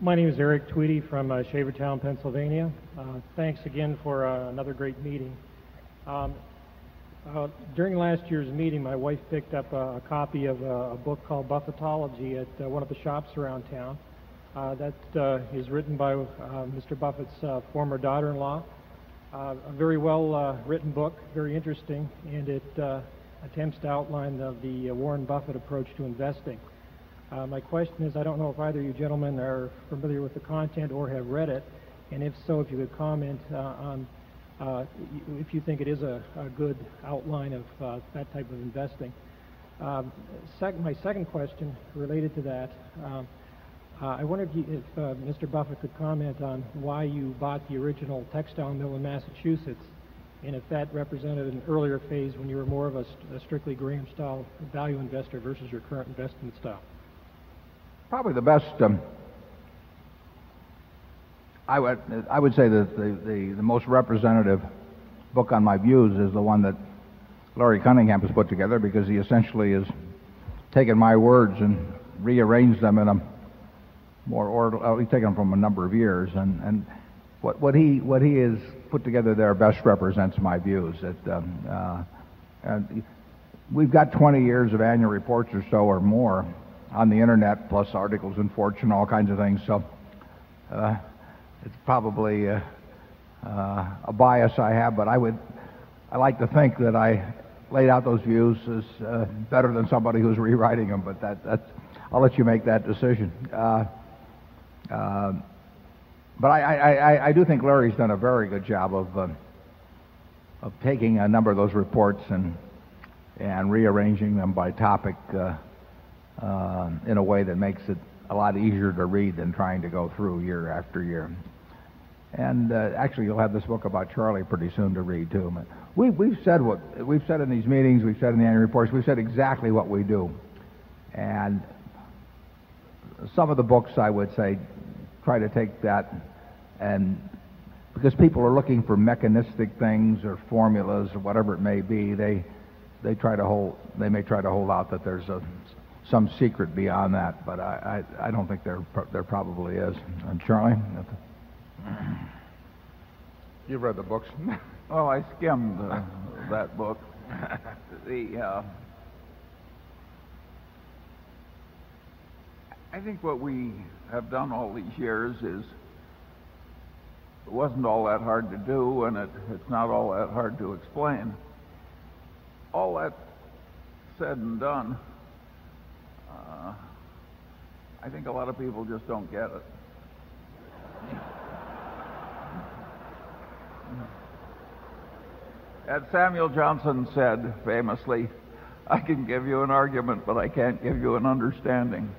My name is Eric Tweedy from Shavertown, Pennsylvania. Thanks again for another great meeting. During last year's meeting, my wife picked up a copy of a book called Buffettology at one of the shops around town. That is written by Mr. Buffett's former daughter-in-law. A very well written book, very interesting, and it attempts to outline the Warren Buffett approach to investing. My question is, I don't know if either of you gentlemen are familiar with the content or have read it, and if so, if you could comment on if you think it is a good outline of that type of investing. My second question related to that, I wondered if Mr. Buffett could comment on why you bought the original textile mill in Massachusetts, and if that represented an earlier phase when you were more of a strictly Graham-style value investor versus your current investment style. Probably the best. I would say that the most representative book on my views is the one that Larry Cunningham has put together, because he essentially has taken my words and rearranged them in a more order. He's taken them from a number of years, and what he has put together there best represents my views. And we've got 20 years of annual reports or so or more on the internet, plus articles in Fortune, all kinds of things. So it's probably a bias I have, but I like to think that I laid out those views as better than somebody who's rewriting them. But that's I'll let you make that decision. But I do think Larry's done a very good job of taking a number of those reports and rearranging them by topic in a way that makes it a lot easier to read than trying to go through year after year. And actually, you'll have this book about Charlie pretty soon to read too. We've said what we've said in these meetings. We've said in the annual reports. We've said exactly what we do. And some of the books, I would say, try to take that, and because people are looking for mechanistic things or formulas or whatever it may be, they may try to hold out that there's some secret beyond that, but I don't think there probably is. And Charlie? You've read the books. Well, I skimmed that book. I think what we have done all these years is it wasn't all that hard to do, and it's not all that hard to explain. All that said and done, I think a lot of people just don't get it. As Samuel Johnson said famously, I can give you an argument, but I can't give you an understanding.